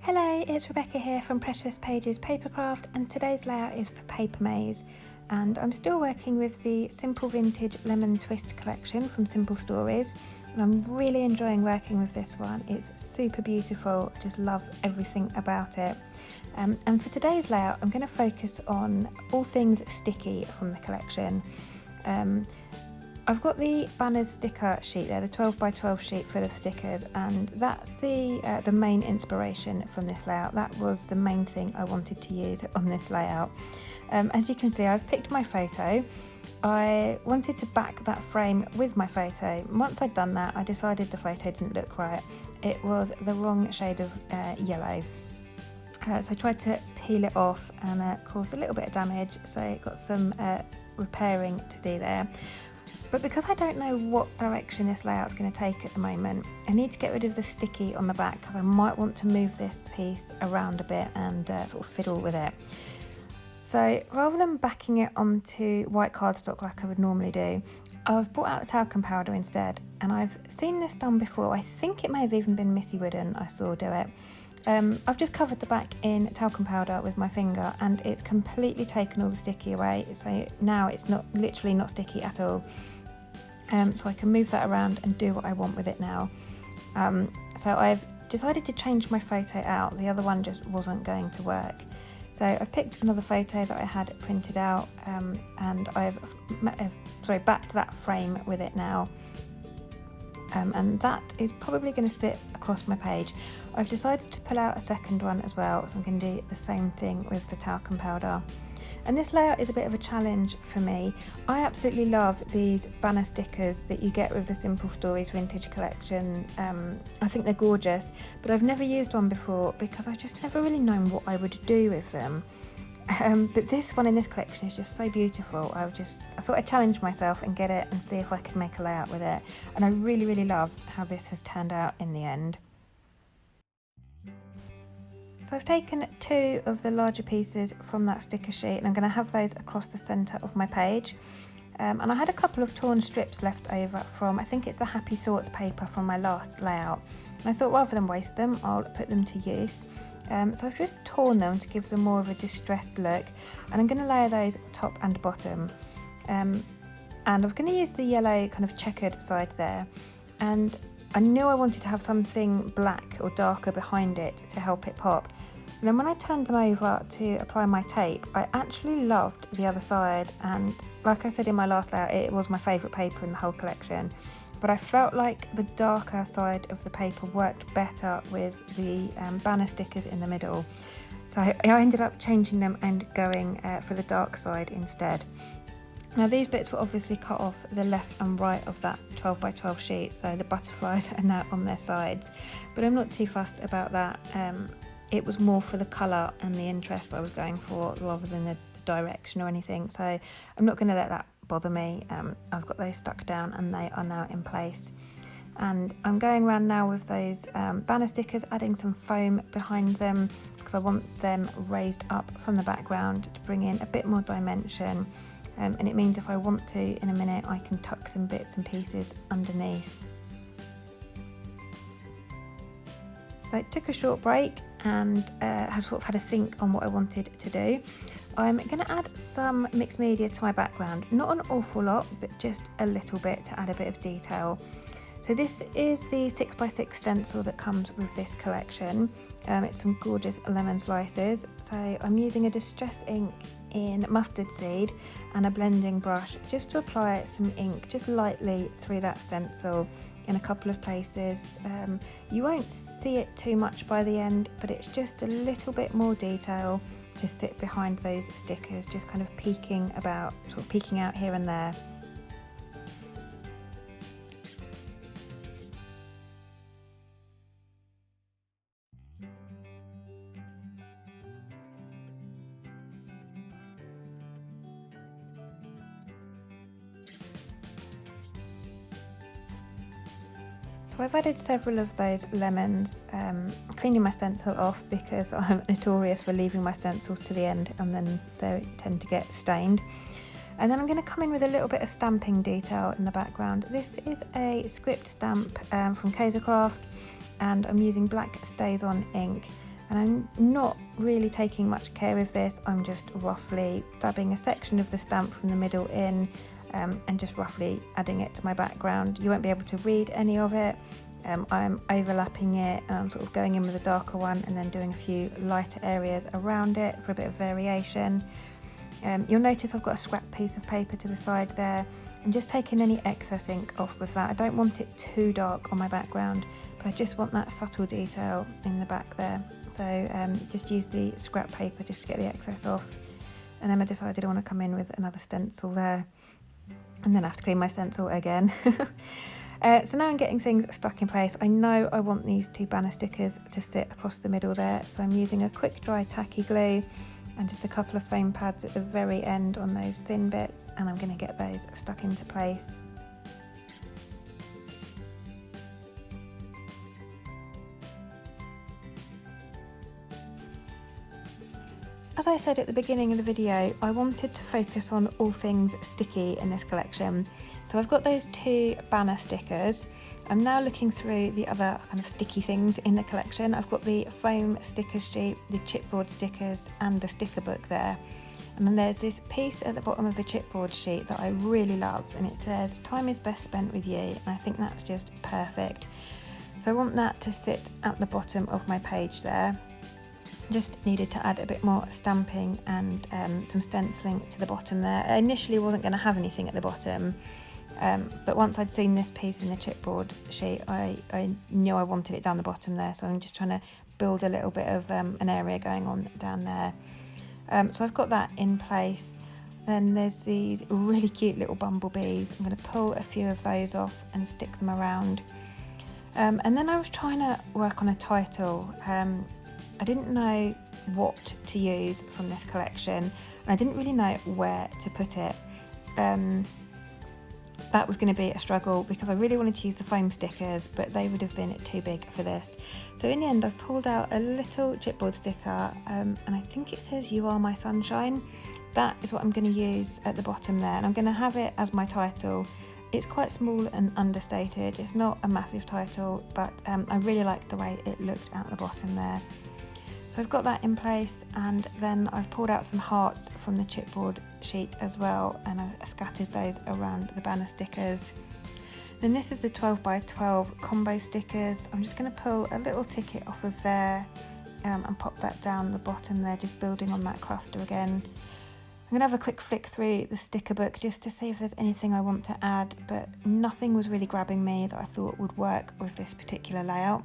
Hello, it's Rebecca here from Precious Pages Papercraft, and today's layout is for Papermaze. And I'm still working with the Simple Vintage Lemon Twist collection from Simple Stories, and I'm really enjoying working with this one. It's super beautiful, I just love everything about it. And for today's layout, I'm going to focus on all things sticky from the collection. I've got the banners sticker sheet there, the 12 by 12 sheet full of stickers, and that's the main inspiration from this layout. That was the main thing I wanted to use on this layout. As you can see, I've picked my photo. I wanted to back that frame with my photo. Once I'd done that, I decided the photo didn't look right. It was the wrong shade of yellow. So I tried to peel it off and caused a little bit of damage, so got some repairing to do there. But because I don't know what direction this layout's going to take at the moment, I need to get rid of the sticky on the back because I might want to move this piece around a bit and sort of fiddle with it. So rather than backing it onto white cardstock like I would normally do, I've brought out a talcum powder instead, and I've seen this done before. I think it may have even been Missy Wooden I saw do it. I've just covered the back in talcum powder with my finger, and it's completely taken all the sticky away, so now it's literally not sticky at all. So I can move that around and do what I want with it now. So I've decided to change my photo out. The other one just wasn't going to work. So I've picked another photo that I had printed out, and I've backed that frame with it now. And that is probably going to sit across my page. I've decided to pull out a second one as well, so I'm going to do the same thing with the talcum powder. And this layout is a bit of a challenge for me. I absolutely love these banner stickers that you get with the Simple Stories Vintage collection. I think they're gorgeous, but I've never used one before because I've just never really known what I would do with them. But this one in this collection is just so beautiful. I thought I'd challenge myself and get it and see if I could make a layout with it. And I really, really love how this has turned out in the end. So I've taken two of the larger pieces from that sticker sheet, and I'm going to have those across the centre of my page. And I had a couple of torn strips left over from, I think it's the Happy Thoughts paper from my last layout. And I thought rather than waste them, I'll put them to use. So I've just torn them to give them more of a distressed look, and I'm going to layer those top and bottom. And I was going to use the yellow kind of checkered side there, and I knew I wanted to have something black or darker behind it to help it pop. And then when I turned them over to apply my tape, I actually loved the other side, and like I said in my last layout, it was my favourite paper in the whole collection. But I felt like the darker side of the paper worked better with the banner stickers in the middle. So I ended up changing them and going for the dark side instead. Now these bits were obviously cut off the left and right of that 12 by 12 sheet, so the butterflies are now on their sides, but I'm not too fussed about that. It was more for the colour and the interest I was going for rather than the direction or anything, so I'm not going to let that bother me. I've got those stuck down and they are now in place. And I'm going around now with those banner stickers, adding some foam behind them because I want them raised up from the background to bring in a bit more dimension. And it means if I want to in a minute, I can tuck some bits and pieces underneath. So I took a short break and have sort of had a think on what I wanted to do. I'm going to add some mixed media to my background, not an awful lot, but just a little bit to add a bit of detail. So this is the 6x6 stencil that comes with this collection. It's some gorgeous lemon slices. So I'm using a distress ink in mustard seed and a blending brush just to apply some ink just lightly through that stencil in a couple of places. You won't see it too much by the end, but it's just a little bit more detail to sit behind those stickers, just kind of peeking out here and there. So I've added several of those lemons, cleaning my stencil off because I'm notorious for leaving my stencils to the end and then they tend to get stained. And then I'm going to come in with a little bit of stamping detail in the background. This is a script stamp from Kaisercraft, and I'm using black StazOn ink. And I'm not really taking much care with this. I'm just roughly dabbing a section of the stamp from the middle in and just roughly adding it to my background. You won't be able to read any of it. I'm overlapping it, sort of going in with a darker one and then doing a few lighter areas around it for a bit of variation. You'll notice I've got a scrap piece of paper to the side there. I'm just taking any excess ink off with that. I don't want it too dark on my background, but I just want that subtle detail in the back there. So just use the scrap paper just to get the excess off. And then I decided I want to come in with another stencil there. And then I have to clean my stencil again. So now I'm getting things stuck in place. I know I want these two banner stickers to sit across the middle there. So I'm using a quick dry tacky glue and just a couple of foam pads at the very end on those thin bits, and I'm going to get those stuck into place. As I said at the beginning of the video, I wanted to focus on all things sticky in this collection. So I've got those two banner stickers. I'm now looking through the other kind of sticky things in the collection. I've got the foam sticker sheet, the chipboard stickers and the sticker book there. And then there's this piece at the bottom of the chipboard sheet that I really love, and it says, "Time is best spent with you." And I think that's just perfect. So I want that to sit at the bottom of my page there. Just needed to add a bit more stamping and some stenciling to the bottom there. I initially wasn't going to have anything at the bottom, but once I'd seen this piece in the chipboard sheet, I knew I wanted it down the bottom there, so I'm just trying to build a little bit of an area going on down there. So I've got that in place. Then there's these really cute little bumblebees. I'm going to pull a few of those off and stick them around. And then I was trying to work on a title. I didn't know what to use from this collection, and I didn't really know where to put it. That was going to be a struggle because I really wanted to use the foam stickers, but they would have been too big for this. So in the end, I've pulled out a little chipboard sticker, and I think it says "You Are My Sunshine." That is what I'm going to use at the bottom there, and I'm going to have it as my title. It's quite small and understated. It's not a massive title, but I really like the way it looked at the bottom there. So I've got that in place, and then I've pulled out some hearts from the chipboard sheet as well, and I've scattered those around the banner stickers. Then this is the 12 by 12 combo stickers. I'm just going to pull a little ticket off of there and pop that down the bottom there, just building on that cluster again. I'm going to have a quick flick through the sticker book just to see if there's anything I want to add, but nothing was really grabbing me that I thought would work with this particular layout.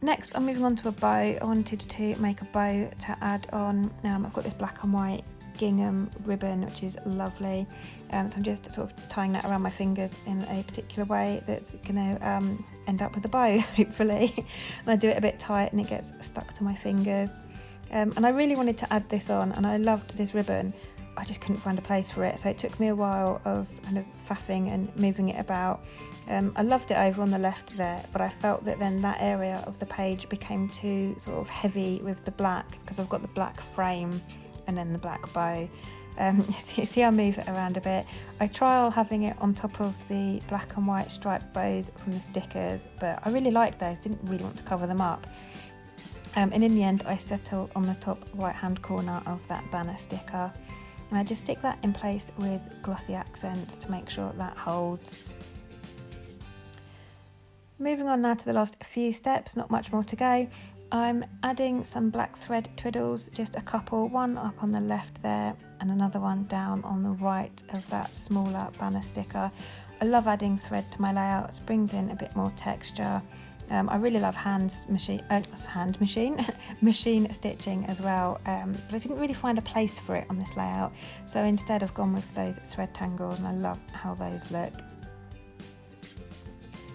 Next, I'm moving on to a bow. I wanted to make a bow to add on. I've got this black and white gingham ribbon, which is lovely. So I'm just sort of tying that around my fingers in a particular way that's going to end up with a bow, hopefully. And I do it a bit tight and it gets stuck to my fingers. And I really wanted to add this on, and I loved this ribbon. I just couldn't find a place for it, so it took me a while of kind of faffing and moving it about. I loved it over on the left there, but I felt that then that area of the page became too sort of heavy with the black, because I've got the black frame and then the black bow. You see I move it around a bit. I trial having it on top of the black and white striped bows from the stickers, but I really liked those, didn't really want to cover them up. And in the end I settle on the top right hand corner of that banner sticker, and I just stick that in place with glossy accents to make sure that holds. Moving on now to the last few steps, not much more to go. I'm adding some black thread twiddles, just a couple, one up on the left there and another one down on the right of that smaller banner sticker. I love adding thread to my layouts, brings in a bit more texture. I really love machine stitching as well, but I didn't really find a place for it on this layout, so instead I've gone with those thread tangles, and I love how those look.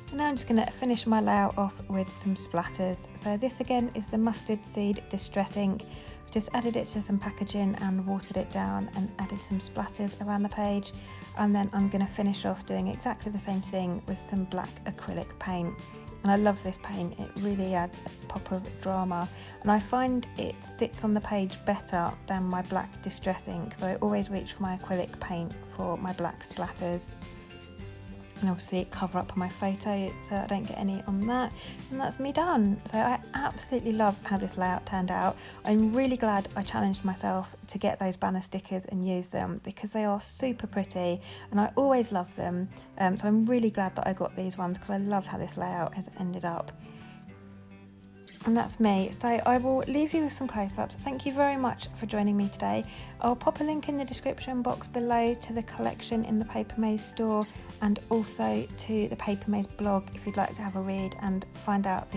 And now I'm just going to finish my layout off with some splatters. So this again is the mustard seed distress ink. I've just added it to some packaging and watered it down and added some splatters around the page, and then I'm going to finish off doing exactly the same thing with some black acrylic paint. And I love this paint, it really adds a pop of drama, and I find it sits on the page better than my black distress ink, so I always reach for my acrylic paint for my black splatters. and obviously cover up my photo so I don't get any on that, and that's me done. So I absolutely love how this layout turned out. I'm really glad I challenged myself to get those banner stickers and use them because they are super pretty and I always love them. So I'm really glad that I got these ones because I love how this layout has ended up. And that's me. So I will leave you with some close-ups. Thank you very much for joining me today. I'll pop a link in the description box below to the collection in the Papermaze store and also to the Papermaze blog if you'd like to have a read and find out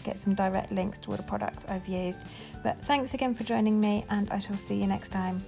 get some direct links to all the products I've used. But thanks again for joining me, and I shall see you next time.